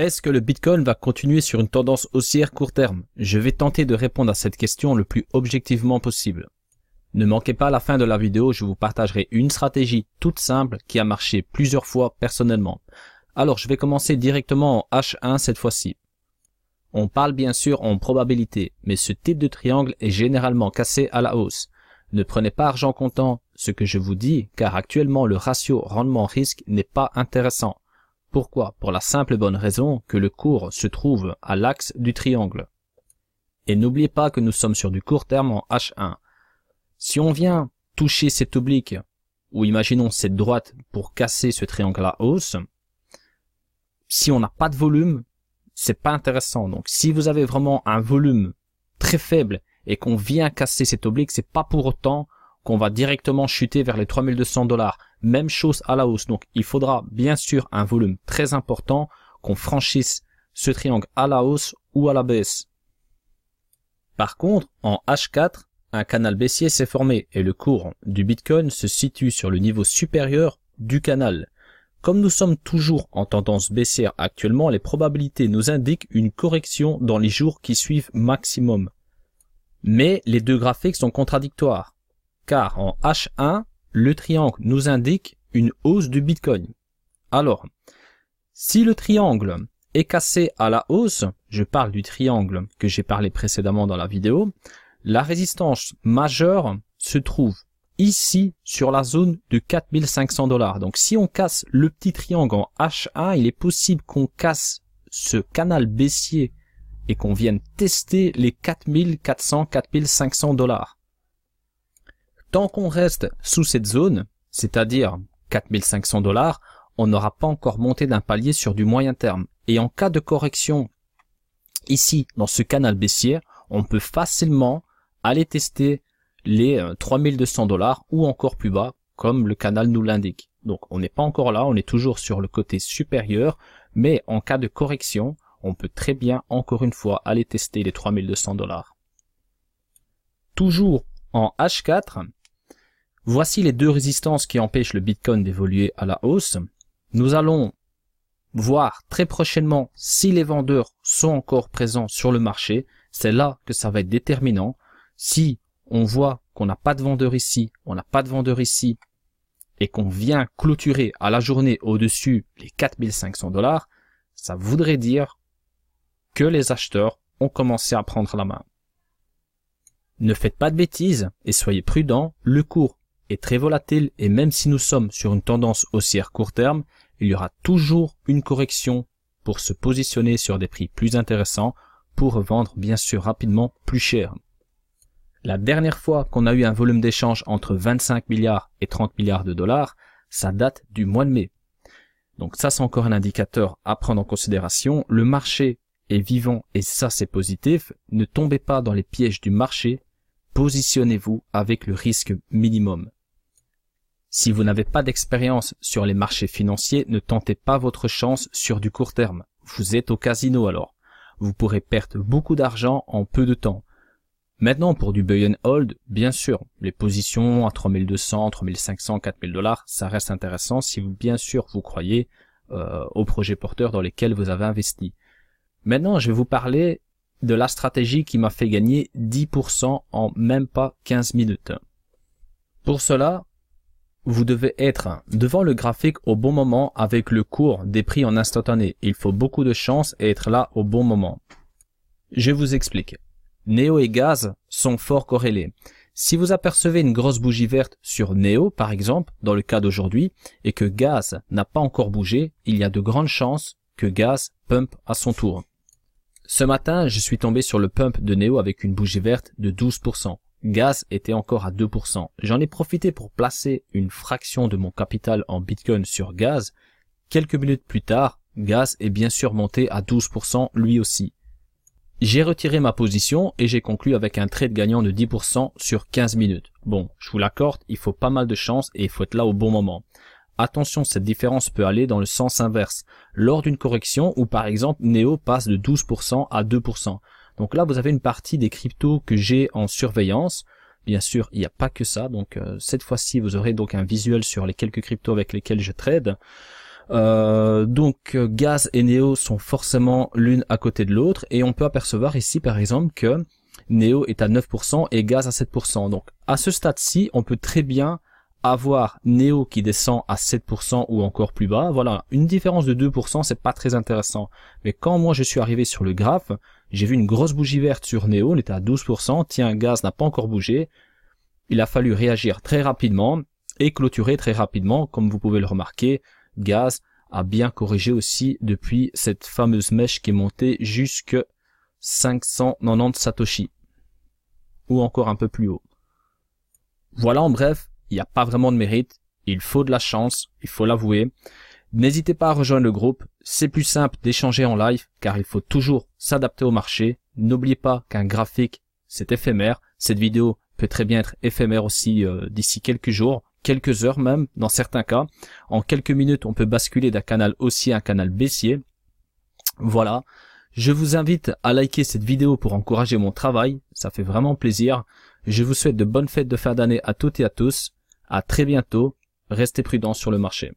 Est-ce que le Bitcoin va continuer sur une tendance haussière court terme? Je vais tenter de répondre à cette question le plus objectivement possible. Ne manquez pas à la fin de la vidéo, je vous partagerai une stratégie toute simple qui a marché plusieurs fois personnellement. Alors je vais commencer directement en H1 cette fois-ci. On parle bien sûr en probabilité, mais ce type de triangle est généralement cassé à la hausse. Ne prenez pas argent comptant ce que je vous dis, car actuellement le ratio rendement-risque n'est pas intéressant. Pourquoi? Pour la simple et bonne raison que le cours se trouve à l'axe du triangle. Et n'oubliez pas que nous sommes sur du court terme en H1. Si on vient toucher cet oblique, ou imaginons cette droite pour casser ce triangle à hausse, si on n'a pas de volume, c'est pas intéressant. Donc si vous avez vraiment un volume très faible et qu'on vient casser cet oblique, c'est pas pour autant qu'on va directement chuter vers les 3200 $. Même chose à la hausse. Donc il faudra bien sûr un volume très important qu'on franchisse ce triangle à la hausse ou à la baisse. Par contre, en H4, un canal baissier s'est formé et le cours du Bitcoin se situe sur le niveau supérieur du canal. Comme nous sommes toujours en tendance baissière actuellement, les probabilités nous indiquent une correction dans les jours qui suivent maximum. Mais les deux graphiques sont contradictoires, car en H1, le triangle nous indique une hausse du Bitcoin. Alors, si le triangle est cassé à la hausse, je parle du triangle que j'ai parlé précédemment dans la vidéo, la résistance majeure se trouve ici sur la zone de 4500 $. Donc si on casse le petit triangle en H1, il est possible qu'on casse ce canal baissier et qu'on vienne tester les 4400-4500 $. Tant qu'on reste sous cette zone, c'est-à-dire 4500 $, on n'aura pas encore monté d'un palier sur du moyen terme. Et en cas de correction, ici, dans ce canal baissier, on peut facilement aller tester les 3200 $ ou encore plus bas, comme le canal nous l'indique. Donc on n'est pas encore là, on est toujours sur le côté supérieur, mais en cas de correction, on peut très bien, encore une fois, aller tester les 3200 $. Toujours en H4, voici les deux résistances qui empêchent le Bitcoin d'évoluer à la hausse. Nous allons voir très prochainement si les vendeurs sont encore présents sur le marché. C'est là que ça va être déterminant. Si on voit qu'on n'a pas de vendeur ici, on n'a pas de vendeur ici, et qu'on vient clôturer à la journée au-dessus les 4500 $, ça voudrait dire que les acheteurs ont commencé à prendre la main. Ne faites pas de bêtises et soyez prudents, le cours est très volatile et même si nous sommes sur une tendance haussière court terme, il y aura toujours une correction pour se positionner sur des prix plus intéressants pour revendre bien sûr rapidement plus cher. La dernière fois qu'on a eu un volume d'échange entre 25 milliards et 30 milliards de dollars, ça date du mois de mai. Donc ça c'est encore un indicateur à prendre en considération. Le marché est vivant et ça c'est positif. Ne tombez pas dans les pièges du marché. Positionnez-vous avec le risque minimum. Si vous n'avez pas d'expérience sur les marchés financiers, ne tentez pas votre chance sur du court terme. Vous êtes au casino alors. Vous pourrez perdre beaucoup d'argent en peu de temps. Maintenant, pour du buy and hold, bien sûr, les positions à 3200, 3500, 4000 $, ça reste intéressant si vous, bien sûr, vous croyez aux projets porteurs dans lesquels vous avez investi. Maintenant, je vais vous parler de la stratégie qui m'a fait gagner 10% en même pas 15 minutes. Pour cela, vous devez être devant le graphique au bon moment avec le cours des prix en instantané. Il faut beaucoup de chance et être là au bon moment. Je vous explique. Neo et Gaz sont fort corrélés. Si vous apercevez une grosse bougie verte sur Neo, par exemple, dans le cas d'aujourd'hui, et que Gaz n'a pas encore bougé, il y a de grandes chances que Gaz pump à son tour. Ce matin, je suis tombé sur le pump de Neo avec une bougie verte de 12%. Gaz était encore à 2%. J'en ai profité pour placer une fraction de mon capital en Bitcoin sur Gaz. Quelques minutes plus tard, Gaz est bien sûr monté à 12% lui aussi. J'ai retiré ma position et j'ai conclu avec un trade gagnant de 10% sur 15 minutes. Bon, je vous l'accorde, il faut pas mal de chance et il faut être là au bon moment. Attention, cette différence peut aller dans le sens inverse. Lors d'une correction où par exemple Neo passe de 12% à 2%. Donc là, vous avez une partie des cryptos que j'ai en surveillance. Bien sûr, il n'y a pas que ça. Donc cette fois-ci, vous aurez donc un visuel sur les quelques cryptos avec lesquels je trade. Gaz et Neo sont forcément l'une à côté de l'autre et on peut apercevoir ici par exemple que Neo est à 9% et Gaz à 7%. Donc à ce stade-ci, on peut très bien avoir Neo qui descend à 7% ou encore plus bas. Voilà, une différence de 2%, c'est pas très intéressant. Mais quand moi je suis arrivé sur le graphe, j'ai vu une grosse bougie verte sur Neo, il était à 12%. Tiens, Gaz n'a pas encore bougé. Il a fallu réagir très rapidement et clôturer très rapidement, comme vous pouvez le remarquer. Gaz a bien corrigé aussi depuis cette fameuse mèche qui est montée jusque 590 Satoshi ou encore un peu plus haut. Voilà, en bref, il n'y a pas vraiment de mérite, il faut de la chance, il faut l'avouer. N'hésitez pas à rejoindre le groupe, c'est plus simple d'échanger en live car il faut toujours s'adapter au marché. N'oubliez pas qu'un graphique c'est éphémère, cette vidéo peut très bien être éphémère aussi d'ici quelques jours, quelques heures même, dans certains cas. En quelques minutes, on peut basculer d'un canal haussier à un canal baissier. Voilà. Je vous invite à liker cette vidéo pour encourager mon travail. Ça fait vraiment plaisir. Je vous souhaite de bonnes fêtes de fin d'année à toutes et à tous. À très bientôt. Restez prudents sur le marché.